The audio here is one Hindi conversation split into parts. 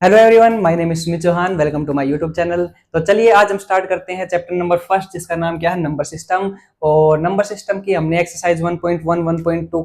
Hello everyone, my name is Sumit Chauhan. Welcome to my YouTube channel. तो चलिए आज हम स्टार्ट करते हैं चैप्टर नंबर फर्स्ट, जिसका नाम क्या है, नंबर सिस्टम। और नंबर सिस्टम की हमने एक्सरसाइज 1.1 1.2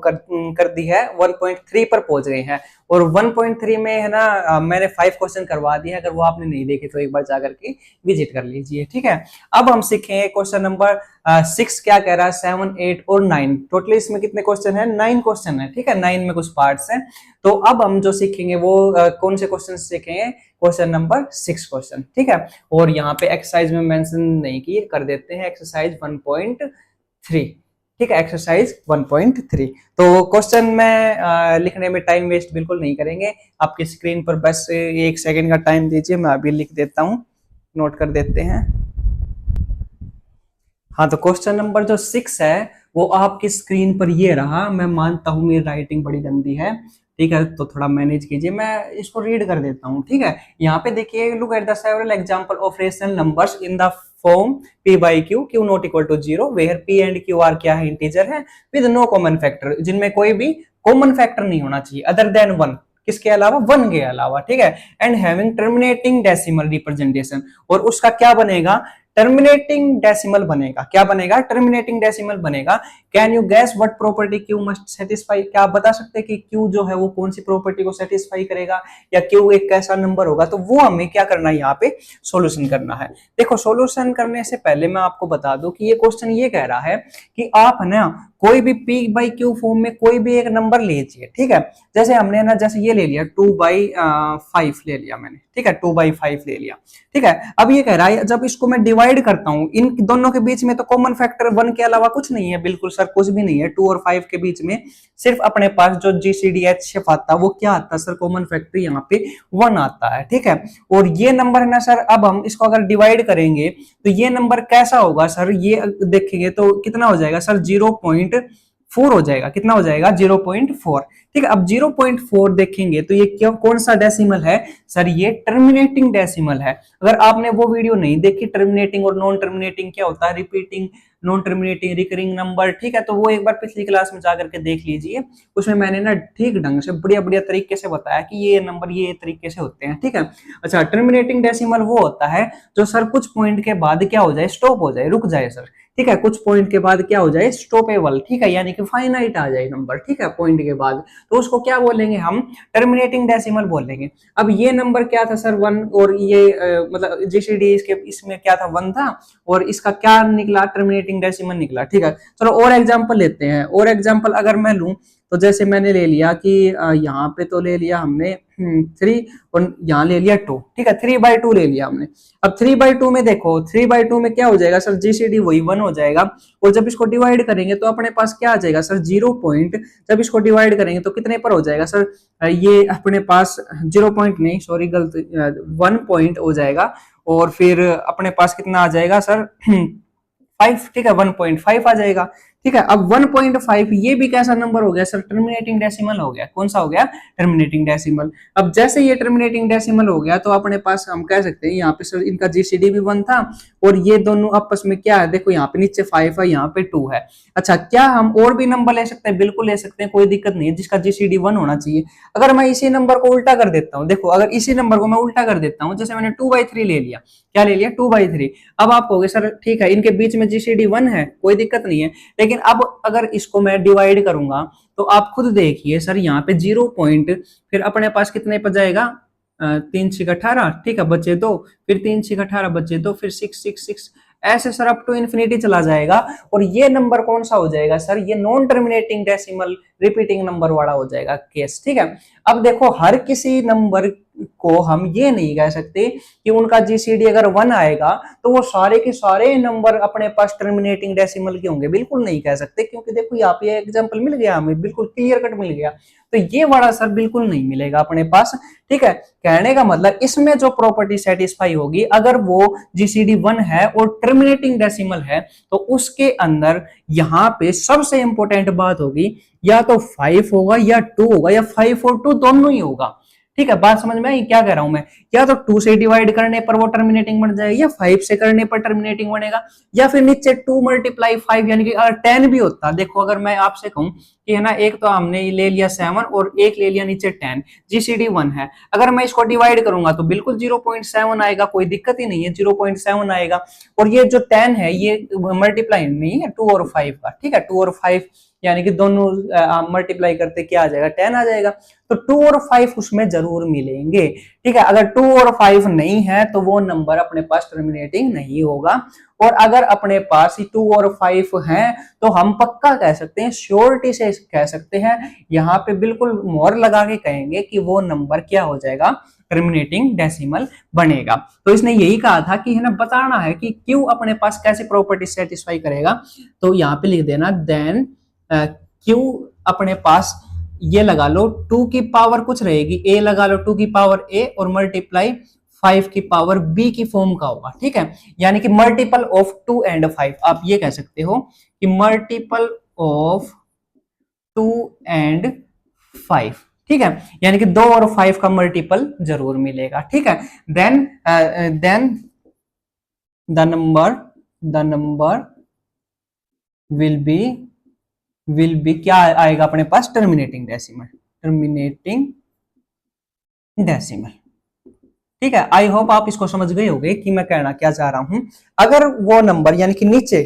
कर दी है, 1.3 पर पहुंच गए हैं। और 1.3 में है ना, मैंने 5 क्वेश्चन करवा दिए हैं। अगर वो आपने नहीं देखे तो एक बार जाकर के विजिट कर लीजिए, ठीक है। अब हम सीखेंगे क्वेश्चन नंबर 6 क्या कह रहा है, 7, 8 और 9। टोटली इसमें कितने क्वेश्चन है? 9 क्वेश्चन है, ठीक है। 9 में कुछ पार्ट्स हैं। तो अब हम जो सीखेंगे वो कौन से क्वेश्चन सीखेंगे? क्वेश्चन नंबर 6 क्वेश्चन, ठीक है। और यहाँ पे एक्सरसाइज में मेंशन नहीं की, कर देते हैं एक्सरसाइज 1.3, ठीक है। एक्सरसाइज 1.3। तो क्वेश्चन में लिखने में टाइम वेस्ट बिल्कुल नहीं करेंगे। आपकी स्क्रीन पर बस 1 सेकेंड का टाइम दीजिए, मैं अभी लिख देता हूँ, नोट कर देते हैं। हाँ, तो क्वेश्चन नंबर जो 6 है वो आपकी स्क्रीन पर ये रहा। मैं मानता हूँ मेरी राइटिंग बड़ी गंदी है, ठीक है, तो थोड़ा मैनेज कीजिए। मैं इसको रीड कर देता हूँ, ठीक है। यहाँ पे देखिए, look at the several example of rational numbers in the form p by q, q not equal to 0, where p and q are क्या है, इंटीजर है विद नो कॉमन फैक्टर, जिनमें कोई भी कॉमन फैक्टर नहीं होना चाहिए अदर देन 1, किसके अलावा? 1 के अलावा, ठीक है। And having terminating decimal representation, और उसका क्या बनेगा? टर्मिनेटिंग डेसिमल बनेगा। क्या बनेगा? टर्मिनेटिंग डेसिमल बनेगा। Can you gas what property Q must satisfy? क्या आप बता सकते हैं कि क्यू जो है वो कौन सी प्रॉपर्टी को सेटिस्फाई करेगा, या क्यू एक कैसा नंबर होगा? तो वो हमें क्या करना है, यहाँ पे सॉल्यूशन करना है। देखो, सॉल्यूशन करने से पहले मैं आपको बता दूं कि ये क्वेश्चन ये कह रहा है कि आप है ना कोई भी p बाई क्यू फॉर्म में कोई भी एक नंबर लीजिए, ठीक है। जैसे हमने ना, जैसे ये ले लिया 2/5 ले लिया मैंने, ठीक है, 2/5 ले लिया, ठीक है। अब ये कह रहा है जब इसको मैं डिवाइड करता हूं, इन दोनों के बीच में तो कॉमन फैक्टर 1 के अलावा कुछ नहीं है, बिल्कुल सर, कुछ भी नहीं है। 2 और 5 के बीच में सिर्फ अपने पास जो GCDHF आता है वो क्या आता है सर? कॉमन फैक्टर यहाँ पे 1 आता है, ठीक है। और ये नंबर है ना सर, अब हम इसको अगर डिवाइड करेंगे तो ये नंबर कैसा होगा सर? ये देखेंगे तो कितना हो जाएगा सर? 0.4 हो जाएगा। कितना हो जाएगा? 0.4, ठीक है। अब 0.4 देखेंगे तो ये क्यों, कौन सा डेसिमल है सर? ये टर्मिनेटिंग डेसिमल है। अगर आपने वो वीडियो नहीं देखी, टर्मिनेटिंग और नॉन टर्मिनेटिंग क्या होता है, repeating, non terminating, recurring number, ठीक है, तो वो एक बार पिछली क्लास में जाकर के देख लीजिए। उसमें मैंने ना ठीक ढंग से बढ़िया बढ़िया तरीके से बताया कि ये नंबर ये तरीके से होते हैं, ठीक है। अच्छा, टर्मिनेटिंग डेसिमल वो होता है जो सर कुछ पॉइंट के बाद क्या हो जाए, स्टॉप हो जाए, रुक जाए सर, ठीक है। कुछ पॉइंट के बाद क्या हो जाए, स्टॉपेबल, ठीक है, यानी कि फाइनाइट आ जाए नंबर, ठीक है, पॉइंट के बाद। तो उसको क्या बोलेंगे हम? टर्मिनेटिंग डेसिमल बोलेंगे। अब ये नंबर क्या था सर? 1। और ये मतलब जीसीडी इसके इसमें क्या था? 1 था। और इसका क्या निकला? टर्मिनेटिंग डेसिमल निकला, ठीक है। चलो और एग्जांपल लेते हैं। और एग्जांपल अगर मैं लूं तो जैसे मैंने ले लिया कि यहाँ पे तो ले लिया हमने 3, और यहाँ ले लिया 2, ठीक है, 3/2 ले लिया हमने। अब 3/2 में देखो, 3/2 में क्या हो जाएगा सर? जीसीडी वही 1 हो जाएगा। और जब इसको डिवाइड करेंगे तो अपने पास क्या आ जाएगा सर? 0 पॉइंट। जब इसको डिवाइड करेंगे तो कितने पर हो जाएगा सर? ये अपने पास 0 पॉइंट नहीं, सॉरी, गलत, 1 पॉइंट हो जाएगा। और फिर अपने पास कितना आ जाएगा सर? 5, ठीक है, 1.5 आ जाएगा, ठीक है। अब 1.5 ये भी कैसा नंबर हो गया सर? टर्मिनेटिंग डेसिमल हो गया। कौन सा हो गया? Terminating decimal. अब जैसे ये टर्मिनेटिंग डेसिमल हो गया तो अपने पास हम कह सकते हैं यहाँ पे सर इनका जीसीडी भी 1 था, और ये दोनों आपस में क्या है? देखो, यहाँ पे नीचे 5 है, यहाँ पे 2 है। अच्छा, क्या हम और भी नंबर ले सकते हैं? बिल्कुल ले सकते हैं, कोई दिक्कत नहीं है, जिसका जीसीडी 1 होना चाहिए। अगर मैं इसी नंबर को उल्टा कर देता हूँ, देखो, अगर इसी नंबर को मैं उल्टा कर देता हूँ, जैसे मैंने 2/3 ले लिया, क्या ले लिया? 2/3। अब आप कहोगे सर ठीक है, इनके बीच में जीसीडी 1 है, कोई दिक्कत नहीं है। लेकिन अब अगर इसको मैं डिवाइड करूंगा तो आप खुद देखिए सर, यहाँ पे 0 पॉइंट, फिर अपने पास कितने पर जाएगा? 3 6 18, ठीक है, बचे 2, फिर 3 6 18 बचे 2, फिर 6 6 6, ऐसे सर अप टू इन्फिनिटी चला जाएगा। और ये नंबर कौन सा हो जाएगा सर? ये non terminating decimal repeating number वाला हो जाएगा केस, ठीक है। अब देखो, हर किसी नंबर को हम ये नहीं कह सकते कि उनका जीसीडी अगर 1 आएगा तो वो सारे के सारे नंबर अपने पास टर्मिनेटिंग डेसिमल के होंगे, बिल्कुल नहीं कह सकते। क्योंकि देखो, यहाँ पे एग्जांपल मिल गया हमें, बिल्कुल क्लियर कट मिल गया। तो ये वाला सर बिल्कुल नहीं मिलेगा अपने पास, ठीक है। कहने का मतलब इसमें जो प्रॉपर्टी सेटिस्फाई होगी, अगर वो जीसीडी 1 है और टर्मिनेटिंग डेसिमल है, तो उसके अंदर यहाँ पे सबसे इंपॉर्टेंट बात होगी, या तो 5 होगा या 2 होगा, या 5 और 2 दोनों ही होगा, ठीक है, बात समझ में आई क्या कह रहा हूं मैं? या तो 2 से डिवाइड करने पर वो टर्मिनेटिंग बन जाएगा, या 5 से करने पर टर्मिनेटिंग बनेगा, या फिर नीचे 2 मल्टीप्लाई 5, यानी कि अगर 10 भी होता, देखो अगर मैं आपसे कहूं कि है ना, एक तो हमने ले लिया 7 और एक ले लिया नीचे 10, जीसीडी 1 है, अगर मैं इसको डिवाइड करूंगा तो बिल्कुल 0.7 आएगा, कोई दिक्कत ही नहीं है, 0.7 आएगा। और ये जो 10 है ये मल्टीप्लाई नहीं है 2 और 5 का, ठीक है, 2 और 5 यानी कि दोनों मल्टीप्लाई करते क्या आ जाएगा, 10 आ जाएगा। तो 2 और 5 उसमें जरूर मिलेंगे, ठीक है। अगर 2 और 5 नहीं है तो वो नंबर अपने पास टर्मिनेटिंग नहीं होगा। और अगर अपने पास 2 और 5 हैं तो हम पक्का कह सकते हैं, श्योरिटी से कह सकते हैं, यहाँ पे बिल्कुल मोहर लगा के कहेंगे कि वो नंबर क्या हो जाएगा, टर्मिनेटिंग डेसिमल बनेगा। तो इसने यही कहा था कि है ना, बताना है कि क्यों अपने पास कैसी प्रॉपर्टी सेटिस्फाई करेगा। तो यहाँ पे लिख देना देन क्यों अपने पास ये लगा लो 2 की पावर कुछ रहेगी, ए लगा लो 2 की पावर ए और मल्टीप्लाई 5 की पावर बी की फॉर्म का होगा, ठीक है। यानी कि मल्टीपल ऑफ 2 एंड 5, आप ये कह सकते हो कि मल्टीपल ऑफ 2 एंड 5, ठीक है। यानी कि 2 और 5 का मल्टीपल जरूर मिलेगा, ठीक है। Then the number will be क्या आएगा अपने पास, टर्मिनेटिंग डेसिमल, ठीक है। आई होप आप इसको समझ गए होंगे कि मैं कहना क्या चाह रहा हूं। अगर वो नंबर यानी कि नीचे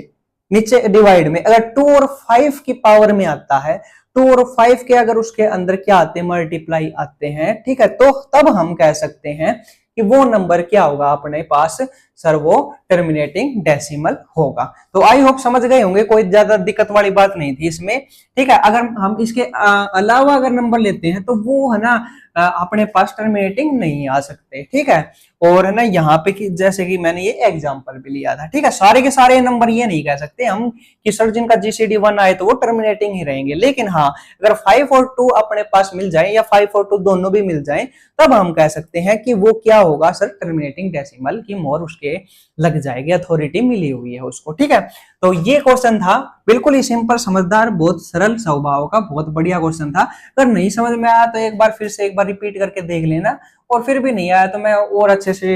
नीचे डिवाइड में अगर 2 और 5 की पावर में आता है, 2 और 5 के अगर उसके अंदर क्या आते हैं, मल्टीप्लाई आते हैं, ठीक है, तो तब हम कह सकते हैं कि वो नंबर क्या होगा अपने पास, सर वो टर्मिनेटिंग डेसिमल होगा। तो आई होप समझ गए होंगे, कोई ज्यादा दिक्कत वाली बात नहीं थी इसमें, ठीक है। अगर हम इसके अलावा अगर नंबर लेते हैं तो वो है ना अपने पास टर्मिनेटिंग नहीं आ सकते, ठीक है। और है ना यहाँ पे कि जैसे कि मैंने ये एग्जांपल भी लिया था, ठीक है, सारे के सारे नंबर ये नहीं कह सकते हम कि सर जिनका जीसीडी 1 आए तो वो टर्मिनेटिंग ही रहेंगे, लेकिन हाँ अगर 5 और 2 अपने पास मिल जाए या 5 और 2 दोनों भी मिल जाए तब हम कह सकते हैं कि वो क्या होगा, सर टर्मिनेटिंग डेसिमल की मोहर उसके लग जाएगी, अथॉरिटी मिली हुई है उसको, ठीक है। तो ये क्वेश्चन था बिल्कुल ही सिंपल, समझदार, बहुत सरल स्वभाव का, बहुत बढ़िया क्वेश्चन था। अगर नहीं समझ में आया तो एक बार फिर से एक बार रिपीट करके देख लेना, और फिर भी नहीं आया तो मैं और अच्छे से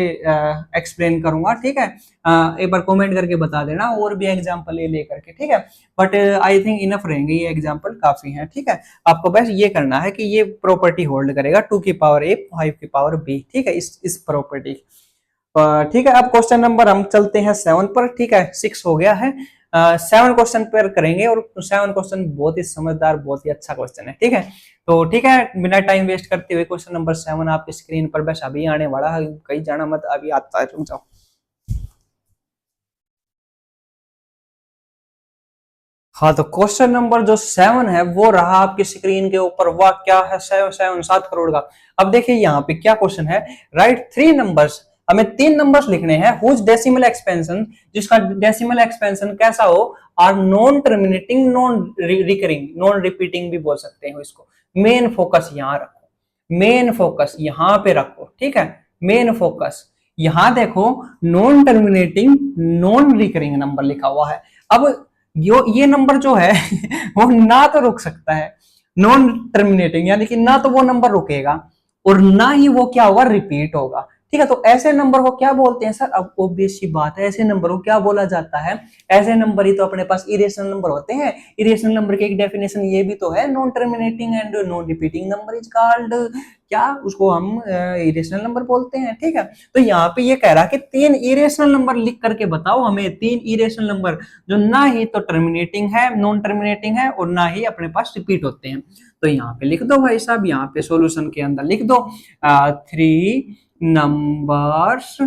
एक्सप्लेन करूंगा, ठीक है। एक बार कमेंट करके बता देना और भी एग्जांपल ले करके, ठीक है। बट आई थिंक इनफ रहेंगे, ये एग्जांपल काफी हैं, ठीक है। आपको बस ये करना है कि ये प्रॉपर्टी होल्ड करेगा 2 की पावर ए 5 की पावर बी, ठीक है, इस प्रॉपर्टी, ठीक है। अब क्वेश्चन नंबर हम चलते हैं 7 पर, ठीक है, 6 हो गया है, 7 क्वेश्चन पर करेंगे, और 7 क्वेश्चन बहुत ही समझदार, बहुत ही अच्छा क्वेश्चन है, ठीक है। तो ठीक है, बिना टाइम वेस्ट करते हुए क्वेश्चन नंबर 7 आपकी स्क्रीन पर बस अभी आने वाला है, कहीं जाना मत, अभी आता है, रुक जाओ। हाँ, तो क्वेश्चन नंबर जो 7 है वो रहा आपकी स्क्रीन के ऊपर, वाह क्या है, 7 करोड़ का। अब देखिए यहाँ पे क्या क्वेश्चन है, राइट 3 नंबर्स, हमें 3 नंबर्स लिखने हैं हुज डेसिमल एक्सपेंशन, जिसका डेसिमल एक्सपेंशन कैसा हो, are non terminating, non recurring, non repeating भी बोल सकते हैं इसको। मेन फोकस यहाँ रखो, मेन फोकस यहाँ पे रखो, ठीक है, मेन फोकस यहाँ देखो, non terminating non recurring number लिखा हुआ है। अब ये नंबर जो है वो ना तो रुक सकता है, नॉन टर्मिनेटिंग यानी कि ना तो वो नंबर रुकेगा और ना ही वो क्या होगा, रिपीट होगा, ठीक है। तो ऐसे नंबर को क्या बोलते हैं सर, अब ऑब्वियस सी बात है, ऐसे नंबर को क्या बोला जाता है, ऐसे नंबर ही तो अपने पास इरेशनल नंबर होते हैं। इरेशनल नंबर की एक डेफिनेशन ये भी तो है, non terminating and non repeating number is called, क्या उसको हम इरेशनल नंबर बोलते हैं, ठीक है। तो यहाँ पे ये कह रहा है कि 3 इरेशनल नंबर लिख करके बताओ हमें, 3 इरेशनल नंबर जो ना ही तो टर्मिनेटिंग है, नॉन टर्मिनेटिंग है, और ना ही अपने पास रिपीट होते हैं। तो यहाँ पे लिख दो भाई साहब, यहाँ पे सॉल्यूशन के अंदर लिख दो 3 नंबर्स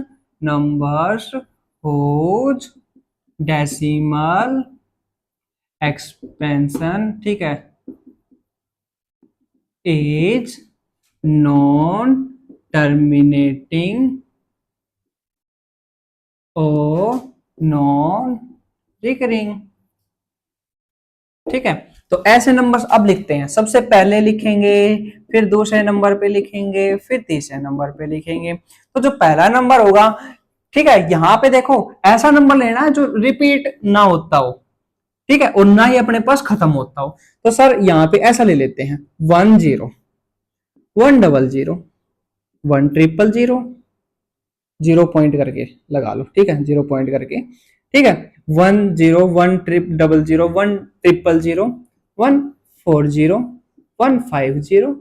हुज डेसिमल एक्सपेंशन, ठीक है, इज नॉन टर्मिनेटिंग और नॉन रिकरिंग, ठीक है। तो ऐसे नंबर्स अब लिखते हैं, सबसे पहले लिखेंगे, फिर दूसरे नंबर पे लिखेंगे, फिर तीसरे नंबर पे लिखेंगे। तो जो पहला नंबर होगा, ठीक है, यहां पे देखो ऐसा नंबर लेना है जो रिपीट ना होता हो, ठीक है, और ना ही अपने पास खत्म होता हो। तो सर यहाँ पे ऐसा ले लेते हैं 1 0 1 0 0, one triple zero, zero point करके लगा लो, ठीक है, जीरो पॉइंट करके, ठीक है, one zero, one trip double zero, one triple zero, one four zero, one five zero,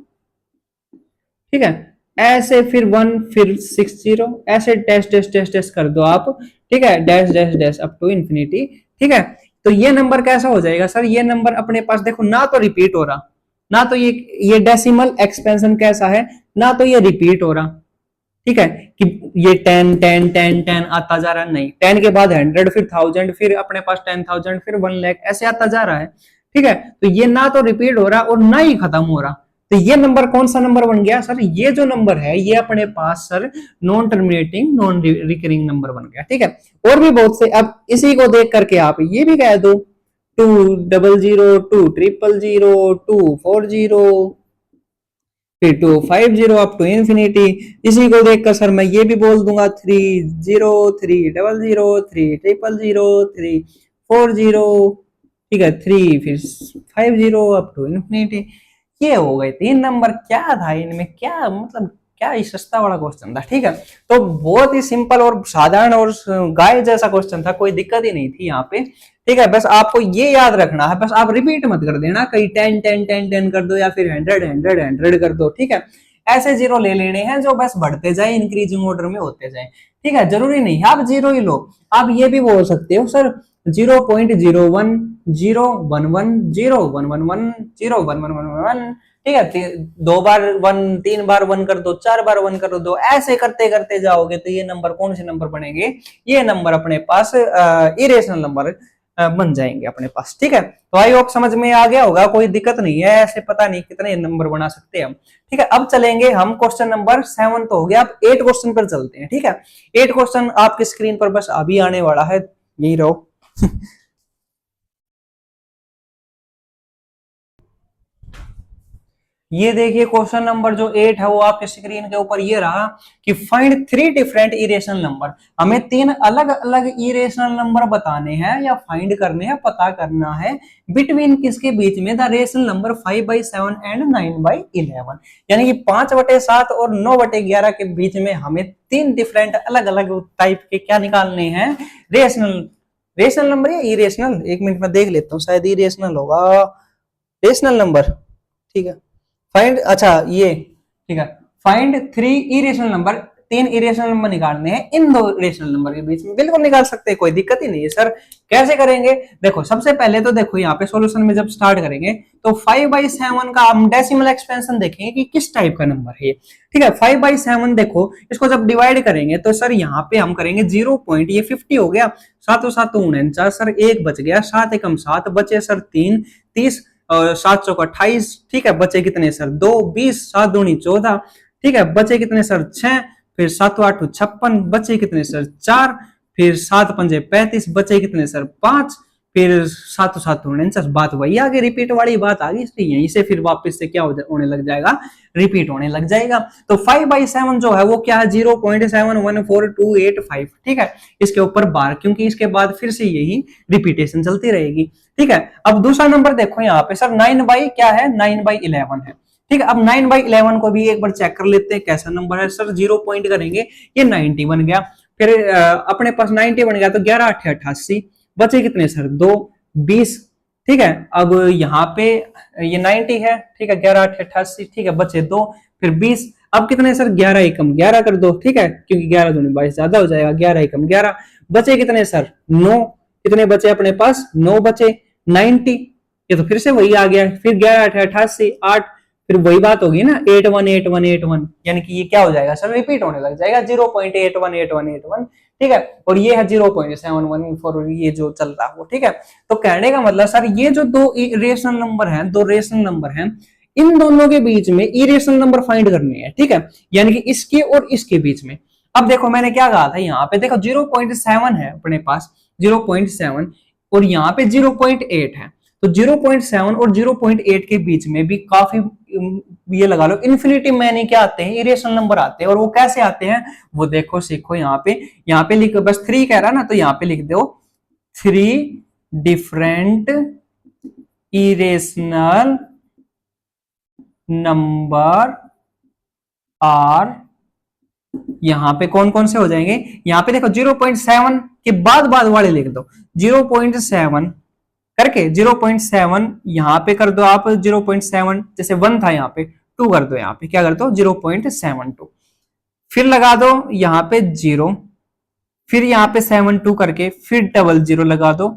ठीक है, ऐसे फिर वन, फिर सिक्स जीरो, ऐसे डैश डैश डैश डैश कर दो आप, ठीक है, dash dash dash up to infinity, ठीक है। तो ये नंबर कैसा हो जाएगा सर, ये नंबर अपने पास देखो ना तो रिपीट हो रहा, ना तो ये डेसिमल एक्सपेंशन कैसा है, ना तो ये रिपीट हो रहा, ठीक है, कि ये टेन टेन टेन टेन आता जा रहा है, नहीं, टेन के बाद हंड्रेड, फिर थाउजेंड, फिर अपने पास 10,000, फिर 1 लाख, ऐसे आता जा रहा है, ठीक है। तो ये ना तो रिपीट हो रहा और ना ही खत्म हो रहा, तो ये नंबर कौन सा नंबर बन गया सर, ये जो नंबर है ये अपने पास sir non terminating non recurring number बन गया, ठीक है। और भी बहुत से, अब इसी को देख करके आप ये भी कह दो, two double zero, two triple zero, two four zero, फिर two five zero up to infinity. इसी को देखकर सर मैं ये भी बोल दूंगा, three zero, three double zero, three triple zero, three four zero, ठीक है, थ्री फिर five zero up to infinity. ये हो गए तीन नंबर, क्या था इनमें, क्या मतलब क्या ही सस्ता वाला क्वेश्चन था, ठीक है। तो बहुत ही सिंपल और साधारण और गाय जैसा क्वेश्चन था, कोई दिक्कत ही नहीं थी यहाँ पे, ठीक है। बस आपको ये याद रखना है, बस आप रिपीट मत कर देना, कहीं टेन टेन टेन टेन कर दो या फिर हंड्रेड हंड्रेड हंड्रेड कर दो, ठीक है। ऐसे जीरो ले लेने हैं जो बस बढ़ते जाए, इंक्रीजिंग ऑर्डर में होते जाए, ठीक है। जरूरी नहीं है आप जीरो ही लो, आप ये भी बोल सकते हो सर 0.01, 011, 0 1 1 1, 0 1 1 1 1, ठीक है, दो बार वन, तीन बार वन कर दो, चार बार वन कर दो, ऐसे करते करते जाओगे तो ये नंबर कौन से नंबर बनेंगे, ये नंबर अपने पास इरेशनल नंबर बन जाएंगे अपने पास, ठीक है। तो आई होप समझ में आ गया होगा, कोई दिक्कत नहीं है, ऐसे पता नहीं कितने नंबर बना सकते हैं हम, ठीक है। अब चलेंगे हम क्वेश्चन नंबर 7 तो हो गया, अब 8 क्वेश्चन पर चलते हैं, ठीक है। 8 क्वेश्चन आपकी स्क्रीन पर बस अभी आने वाला है, यही रहो। ये देखिए क्वेश्चन नंबर जो 8 है वो आपके स्क्रीन के ऊपर ये रहा कि find three different irrational number. हमें तीन अलग अलग इरेशनल नंबर बताने हैं या फाइंड करने हैं, पता करना है बिटवीन किसके बीच में, द रेशनल नंबर 5/7 एंड 9/11, यानी कि 5/7 और 9/11 के बीच में हमें तीन डिफरेंट अलग अलग टाइप के क्या निकालने हैं, रेशनल, रेशनल नंबर या इरेशनल, एक मिनट में देख लेता हूँ, शायद इरेशनल होगा, रेशनल नंबर, ठीक है। फाइंड, अच्छा ये ठीक है, फाइंड थ्री इरेशनल नंबर, तीन इरेशनल नंबर निकालने हैं इन दो रेशनल नंबर के बीच में, बिल्कुल निकाल सकते हैं, कोई दिक्कत ही नहीं है सर। कैसे करेंगे, देखो सबसे पहले तो देखो यहाँ पे सॉल्यूशन में जब स्टार्ट करेंगे तो 5/7 का हम डेसिमल एक्सपेंशन देखेंगे कि किस टाइप का नंबर है, ठीक है। 5/7 देखो, इसको जब डिवाइड करेंगे तो सर यहाँ पे हम करेंगे 0 पॉइंट, ये 50 हो गया, सातों सात 49 सर, एक बच गया, सात एकम सात, बचे सर तीन, 30 और 7 चौक 28, ठीक है, बचे कितने सर 2, 20, 7 दूनी 14, ठीक है, बचे कितने सर 6, फिर 7 8 56, बचे कितने सर 4, फिर 7 पंजे 35, बचे कितने सर 5, फिर 7 7 49, बात वही आगे रिपीट वाली बात आ गई, इसलिए यहीं से फिर वापस से क्या होने लग जाएगा, रिपीट होने लग जाएगा। तो 5/7 जो है वो क्या है, 0.714285, ठीक है, इसके ऊपर बार, क्योंकि इसके बाद फिर से यही रिपीटेशन चलती रहेगी, ठीक है। अब दूसरा नंबर देखो यहाँ पे सर 9 बाई क्या है, 9/11 है, ठीक है। अब 9/11 को भी एक बार चेक कर लेते हैं कैसा नंबर है सर, 0 पॉइंट करेंगे, ये 90 बन गया, फिर अपने पास 90 बन गया तो 11 8 88, बचे कितने सर 2, 20, ठीक है। अब यहाँ पे ये 90 है, ठीक है, 11 8 88, ठीक है, बचे 2, फिर 20, अब कितने सर 11 एकम 11 कर दो, ठीक है, क्योंकि 11 दूनी 22 ज्यादा हो जाएगा, 11 एकम 11, बचे कितने सर 9, कितने बचे अपने पास 9 बचे, 90, ये तो फिर से वही आ गया, फिर 11 8 88 8, फिर वही बात होगी ना 818181, यानी कि ये क्या हो जाएगा सर, रिपीट होने लग जाएगा 0.818181, ठीक है। और ये है 0.714, ये जो चल रहा है वो, ठीक है। तो कहने का मतलब सर ये जो दो रेशनल नंबर हैं, दो रेशनल नंबर हैं, इन दोनों के बीच में इरेशनल नंबर फाइंड करने हैं, ठीक है, यानी कि इसके और इसके बीच में। अब देखो मैंने क्या कहा था, यहाँ पे देखो 0.7 है अपने पास, 0.7, और यहाँ पे 0.8 है, तो 0.7 और 0.8 के बीच में भी काफी ये लगा लो इन्फिनिटी मैनी क्या आते हैं, इरेशनल नंबर आते हैं, और वो कैसे आते हैं वो देखो सीखो, यहाँ पे लिखो, बस 3 कह रहा ना तो यहाँ पे लिख दो 3 डिफरेंट इरेशनल नंबर आर यहाँ पे कौन कौन से हो जाएंगे, यहाँ पे देखो 0.7 के बाद वाले लिख दो, 0.7 करके 0.7 यहाँ पे कर दो आप, 0.7 जैसे 1 था यहाँ पे 2 कर दो, यहाँ पे क्या कर दो 0.72, फिर लगा दो यहाँ पे 0, फिर यहाँ पे 72 करके फिर 00 लगा दो,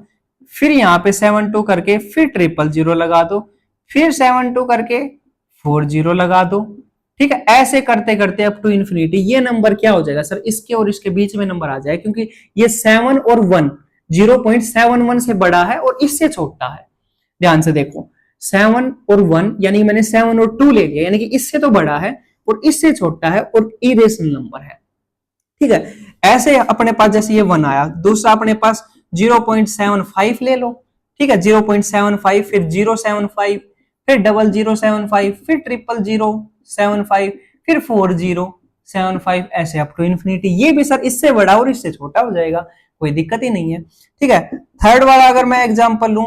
फिर यहाँ पे 72 करके फिर 000 लगा दो, फिर 72 करके 40 लगा दो। ठीक है, ऐसे करते करते अप टू इन्फिनिटी ये नंबर क्या हो जाएगा सर, इसके और इसके बीच में नंबर आ जाए, क्योंकि ये 7 और 1 0.71 से बड़ा है और इससे छोटा है। ध्यान से देखो 7 और 1 यानी मैंने 7 और 2 ले लिया, यानी कि इससे तो बड़ा है और इससे छोटा है और इरेशनल नंबर है। ठीक है, ऐसे अपने पास जैसे ये 1 आया, दूसरा अपने पास 0.75 ले लो। ठीक है, 0.75 फिर 0.75 फिर 0075 फिर 000075 फिर 4075 ऐसे अप टू इन्फिनिटी। ये भी सर इससे बड़ा और इससे छोटा हो जाएगा, कोई दिक्कत ही नहीं है। ठीक है, थर्ड वाला अगर मैं एग्जांपल लूं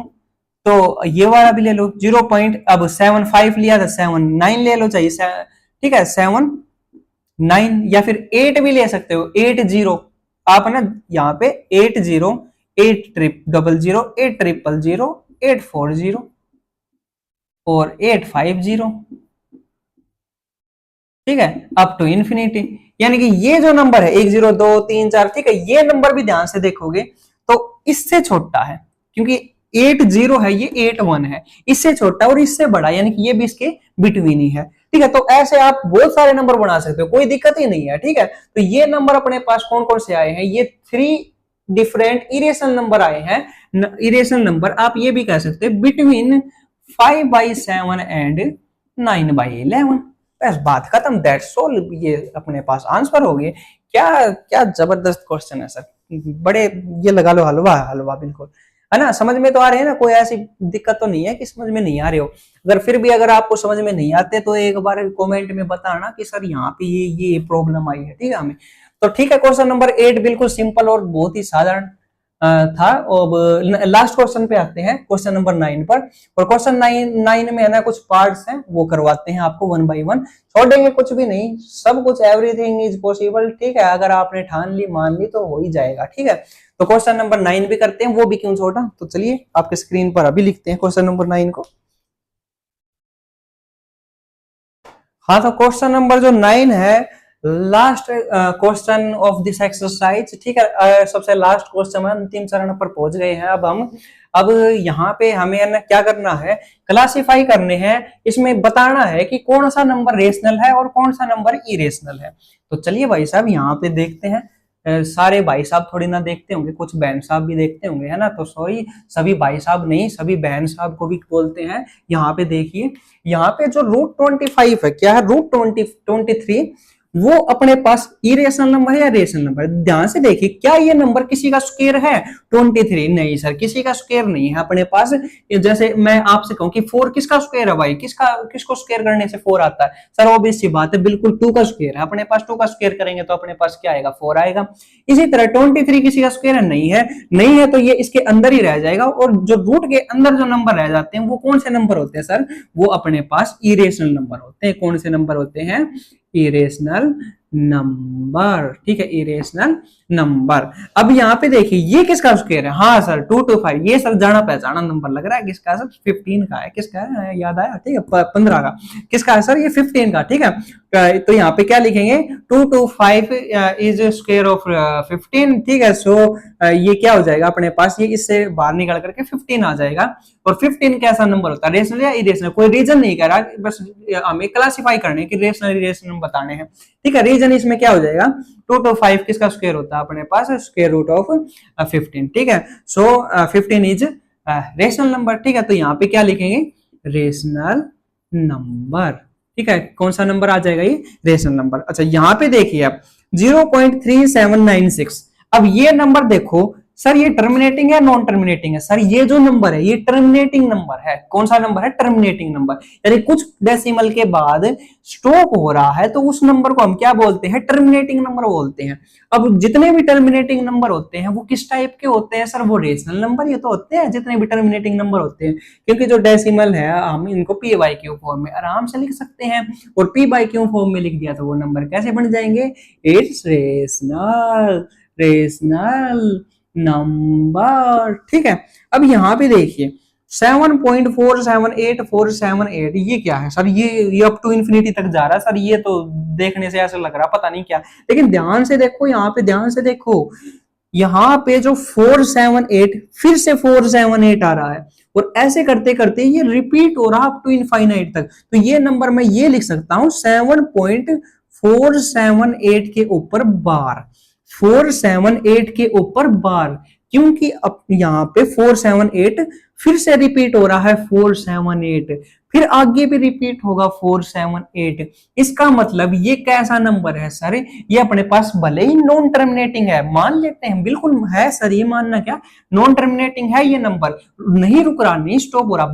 तो ये वाला भी ले लो, 0.75 लिया था 79 ले लो चाहिए। ठीक है, 79 या फिर 8 भी ले सकते हो, 80 आप ना यहाँ पे 80 800 800 840 और 850। ठीक है, अप टू इन्फिनिटी, यानी कि ये जो नंबर है 1 0 2 3 4, ठीक है, ये नंबर भी ध्यान से देखोगे तो इससे छोटा है, क्योंकि 8 0 है, ये 8 1 है, इससे छोटा और इससे बड़ा, यानी कि ये भी इसके बिटवीन ही है। ठीक है, तो ऐसे आप बहुत सारे नंबर बना सकते हो, कोई दिक्कत ही नहीं है। ठीक है, तो ये नंबर अपने पास कौन कौन से आए हैं, ये 3 डिफरेंट इरेशनल नंबर आए हैं। इरेशनल नंबर आप ये भी कह सकते हैं बिटवीन 5/7 एंड 9/11। बस बात खत्म, दैट्स ऑल। ये अपने पास आंसर हो गए। क्या क्या जबरदस्त क्वेश्चन है सर, बड़े ये लगा लो हलवा हलवा, बिल्कुल है ना, समझ में तो आ रहे हैं ना, कोई ऐसी दिक्कत तो नहीं है कि समझ में नहीं आ रहे हो। अगर फिर भी अगर आपको समझ में नहीं आते तो एक बार कमेंट में बताना कि सर यहाँ पे ये प्रॉब्लम आई है। ठीक है हमें, तो ठीक है, क्वेश्चन नंबर 8 बिल्कुल सिंपल और बहुत ही साधारण था। अब लास्ट क्वेश्चन पे आते हैं, क्वेश्चन नंबर 9 पर। और क्वेश्चन 9 में है ना कुछ पार्ट्स हैं, वो करवाते हैं आपको 1 by 1, छोड़ेंगे कुछ भी नहीं, सब कुछ, एवरीथिंग इज पॉसिबल। ठीक है, अगर आपने ठान ली मान ली तो हो ही जाएगा। ठीक है, तो क्वेश्चन नंबर 9 भी करते हैं, वो भी क्यों छोटा। तो चलिए आपके स्क्रीन पर अभी लिखते हैं क्वेश्चन नंबर 9 को। हाँ, तो क्वेश्चन नंबर जो 9 है, last question of this exercise. ठीक है, सबसे लास्ट क्वेश्चन है, अंतिम चरण पर पहुंच गए हैं अब हम। अब यहाँ पे हमें ना क्या करना है, क्लासिफाई करने हैं, इसमें बताना है कि कौन सा नंबर रेशनल है और कौन सा नंबर इरेशनल है। तो चलिए भाई साहब यहाँ पे देखते हैं। सारे भाई साहब थोड़ी ना देखते होंगे, कुछ बहन साहब भी देखते होंगे, है ना, तो सॉरी, सभी भाई साहब नहीं, सभी बहन साहब को भी बोलते हैं। यहाँ पे देखिए, यहाँ पे जो √25 है, क्या है, √23, वो अपने पास इरेशनल नंबर है या रेशनल नंबर। ध्यान से देखिए, क्या ये नंबर किसी का स्क्वायर है 23? नहीं सर, किसी का स्क्वायर नहीं है अपने पास। जैसे मैं आपसे कहूं कि 4 किसका स्क्वायर है भाई, किसको स्क्वायर करने से 4 आता है सर, ऑब्वियस सी बात है, बिल्कुल 2 का स्क्वायर है अपने पास। 2 का स्क्वायर करेंगे तो अपने पास क्या आएगा, 4 आएगा। इसी तरह 23 किसी का स्क्वायर है, नहीं है, तो ये इसके अंदर ही रह जाएगा। और जो रूट के अंदर जो नंबर रह जाते हैं वो कौन से नंबर होते हैं सर, वो अपने पास इरेशनल नंबर होते हैं। कौन से नंबर होते हैं, इरेशनल नंबर। ठीक है, इरेशनल नंबर। अब यहाँ पे देखिए ये किसका स्क्वायर है, हाँ सर 225, ये सर जाना पहचाना नंबर लग रहा है। किसका सर, 15 का है। किसका है, याद आया, ठीक है, 15 का। किसका है सर, ये 15 का। ठीक है, तो यहाँ पे क्या लिखेंगे, 225 इज स्क्वायर ऑफ 15। ठीक है, सो ये क्या हो जाएगा अपने पास, ये इससे बाहर निकल करके 15 आ जाएगा। और 15 कैसा नंबर होता है, रेशनल या इरेशनल, कोई रीजन नहीं कह रहा, बस हमें क्लासिफाई करने की रेशनल इरेशनल बताने हैं। ठीक है, रीजन इसमें क्या हो जाएगा, 225 किसका स्क्वायर होता है अपने पास, स्क्वायर रूट ऑफ 15। ठीक है, सो 15 इज रेशनल नंबर। ठीक है, तो यहाँ पे क्या लिखेंगे, रेशनल नंबर। ठीक है, कौन सा नंबर आ जाएगा, ये रेशनल नंबर। अच्छा, यहाँ पे देखिए आप 0.3796। अब ये नंबर देखो सर ये टर्मिनेटिंग है नॉन टर्मिनेटिंग है? सर ये जो नंबर है ये टर्मिनेटिंग नंबर है। कौन सा नंबर है? Terminating number. यानी कुछ डेसिमल के बाद स्टॉप हो रहा है तो उस नंबर को हम क्या बोलते हैं? टर्मिनेटिंग नंबर बोलते हैं। अब जितने भी टर्मिनेटिंग नंबर होते हैं वो किस टाइप के होते हैं सर? वो रेशनल नंबर ये तो होते हैं जितने भी टर्मिनेटिंग नंबर होते हैं, क्योंकि जो डेसिमल है हम इनको पी बाई क्यू फॉर्म में आराम से लिख सकते हैं, और पी बाई क्यू फॉर्म में लिख दिया तो वो नंबर कैसे बन जाएंगे? It's rational, rational number. ठीक है, अब यहाँ पे देखिए 7.478478 ये क्या है सर? ये अप टू इंफिनिटी तक जा रहा है सर। ये तो देखने से ऐसा लग रहा पता नहीं क्या, लेकिन ध्यान से देखो, यहाँ पे ध्यान से देखो, यहाँ पे जो 478 फिर से 478 आ रहा है, और ऐसे करते करते ये रिपीट हो रहा अप टू इनफाइनाइट तक। तो ये नंबर मैं ये लिख सकता हूं 7.478 के ऊपर बार, 478 के ऊपर बार, क्योंकि अब यहाँ पे 478 फिर से रिपीट हो रहा है 478, फिर आगे भी रिपीट होगा 478। इसका मतलब ये कैसा नंबर है सर? ये अपने पास भले ही नॉन टर्मिनेटिंग है, मान लेते हैं, बिल्कुल है सर, ये मानना क्या, नॉन टर्मिनेटिंग है ये नंबर, नहीं रुक रहा, नहीं स्टॉप हो रहा,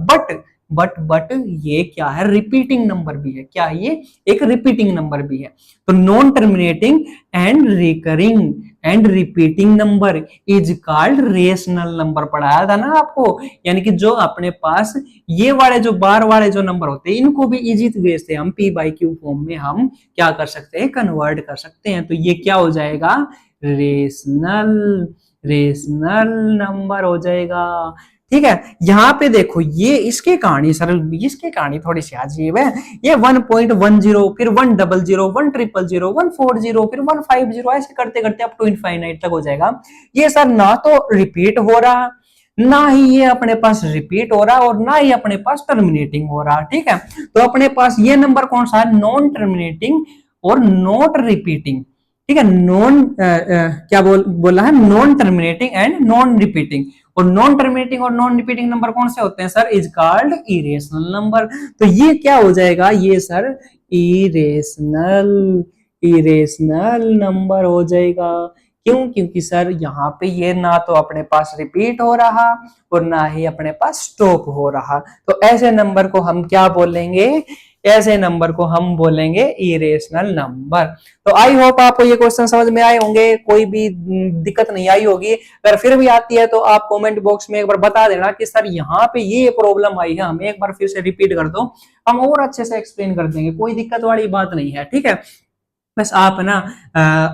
बट ये क्या है? रिपीटिंग नंबर भी है। क्या है ये? एक रिपीटिंग नंबर भी है। तो non terminating and recurring and repeating number is called rational number. पढ़ाया था ना आपको, यानी कि जो अपने पास ये वाले जो बार वाले जो नंबर होते हैं इनको भी इजी वे से हम पी बाई क्यू फॉर्म में हम क्या कर सकते हैं? कन्वर्ट कर सकते हैं। तो ये क्या हो जाएगा? रेशनल, रेशनल नंबर हो जाएगा। ठीक है, यहाँ पे देखो ये इसकी कहानी सर, इसकी कहानी थोड़ी सी अजीब है। ये 1.10 फिर 100 100 140 फिर 150 ऐसे करते करते अप टू इनफाइनाइट तक हो जाएगा। ये सर ना तो रिपीट हो रहा, ना ही ये अपने पास रिपीट हो रहा, और ना ही अपने पास टर्मिनेटिंग हो रहा। ठीक है, तो अपने पास ये नंबर कौन सा है? नॉन टर्मिनेटिंग और नॉट रिपीटिंग। ठीक है, नॉन क्या बोला है? Non terminating and non repeating. और नॉन टर्मिनेटिंग और नॉन रिपीटिंग नंबर कौन से होते हैं sir? Is called irrational number. तो ये क्या हो जाएगा? ये सर इरेशनल, इरेशनल नंबर हो जाएगा। क्यों? क्योंकि सर यहाँ पे ये ना तो अपने पास रिपीट हो रहा और ना ही अपने पास स्टॉप हो रहा। तो ऐसे नंबर को हम क्या बोलेंगे? ऐसे नंबर को हम बोलेंगे इरेशनल नंबर। तो आई होप आपको ये क्वेश्चन समझ में आए होंगे, कोई भी दिक्कत नहीं आई होगी। अगर फिर भी आती है तो आप कमेंट बॉक्स में एक बार बता देना कि सर यहाँ पे ये प्रॉब्लम आई है, हमें एक बार फिर से रिपीट कर दो, हम और अच्छे से एक्सप्लेन कर देंगे। कोई दिक्कत वाली बात नहीं है। ठीक है, बस आप ना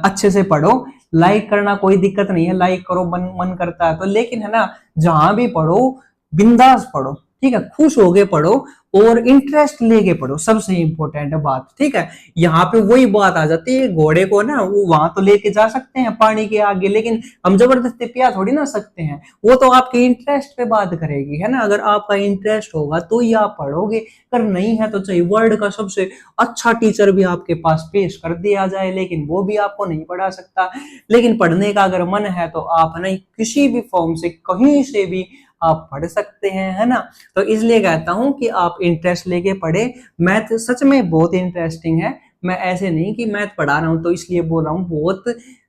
अच्छे से पढ़ो। लाइक करना कोई दिक्कत नहीं है, लाइक करो, मन करता है तो, लेकिन है ना, जहां भी पढ़ो बिंदास पढ़ो। ठीक है, खुश होके पढ़ो और इंटरेस्ट लेके पढ़ो, सबसे इंपॉर्टेंट बात। ठीक है, यहाँ पे वही बात आ जाती है, घोड़े को ना वो वहां तो लेके जा सकते हैं पानी के आगे, लेकिन हम जबरदस्ती पिया थोड़ी ना सकते हैं। वो तो आपके इंटरेस्ट पे बात करेगी, है ना। अगर आपका इंटरेस्ट होगा तो ही आप पढ़ोगे, अगर नहीं है तो चाहे वर्ल्ड का सबसे अच्छा टीचर भी आपके पास पेश कर दिया जाए, लेकिन वो भी आपको नहीं पढ़ा सकता। लेकिन पढ़ने का अगर मन है तो आप ना किसी भी फॉर्म से कहीं से भी आप पढ़ सकते हैं, है ना। तो इसलिए कहता हूं कि आप इंटरेस्ट लेके पढ़े। मैथ सच में बहुत इंटरेस्टिंग है। मैं ऐसे नहीं कि मैथ पढ़ा रहा हूं तो इसलिए बोल रहा हूं, बहुत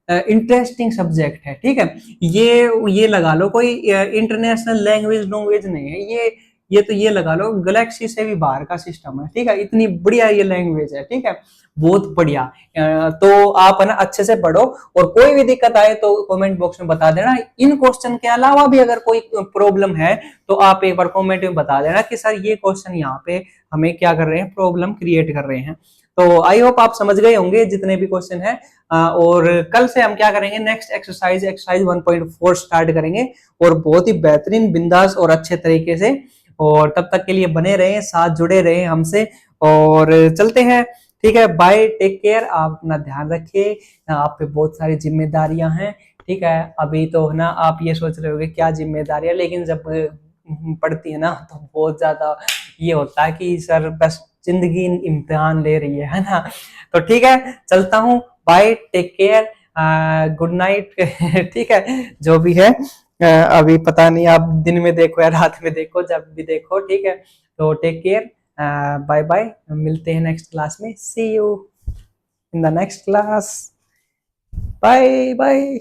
इंटरेस्टिंग सब्जेक्ट है। ठीक है, ये लगा लो कोई इंटरनेशनल लैंग्वेज लैंग्वेज नहीं है ये तो ये लगा लो गैलेक्सी से भी बाहर का सिस्टम है। ठीक है, इतनी बढ़िया ये लैंग्वेज है। ठीक है, बहुत बढ़िया। तो आप है ना अच्छे से पढ़ो, और कोई भी दिक्कत आए तो कमेंट बॉक्स में बता देना। इन क्वेश्चन के अलावा भी अगर कोई प्रॉब्लम है तो आप एक बार कमेंट में बता देना कि सर ये क्वेश्चन यहाँ पे हमें क्या कर रहे हैं, प्रॉब्लम क्रिएट कर रहे हैं। तो आई होप आप समझ गए होंगे जितने भी क्वेश्चन है। और कल से हम क्या करेंगे, नेक्स्ट एक्सरसाइज 1.4 स्टार्ट करेंगे, और बहुत ही बेहतरीन, बिंदास और अच्छे तरीके से। और तब तक के लिए बने रहें, साथ जुड़े रहें हमसे, और चलते हैं। ठीक है, बाय, टेक केयर, आप अपना ध्यान रखिए। आप पे बहुत सारी जिम्मेदारियां हैं। ठीक है, अभी तो ना आप ये सोच रहे होगे क्या जिम्मेदारियां, लेकिन जब पड़ती है ना तो बहुत ज्यादा ये होता है कि सर बस जिंदगी इम्तिहान ले रही है ना। तो ठीक है, चलता हूँ, bye, take care, good night. ठीक है, जो भी है अभी पता नहीं आप दिन में देखो या रात में देखो, जब भी देखो। ठीक है, तो टेक केयर, बाय बाय, मिलते हैं नेक्स्ट क्लास में। See you in the next class, bye bye.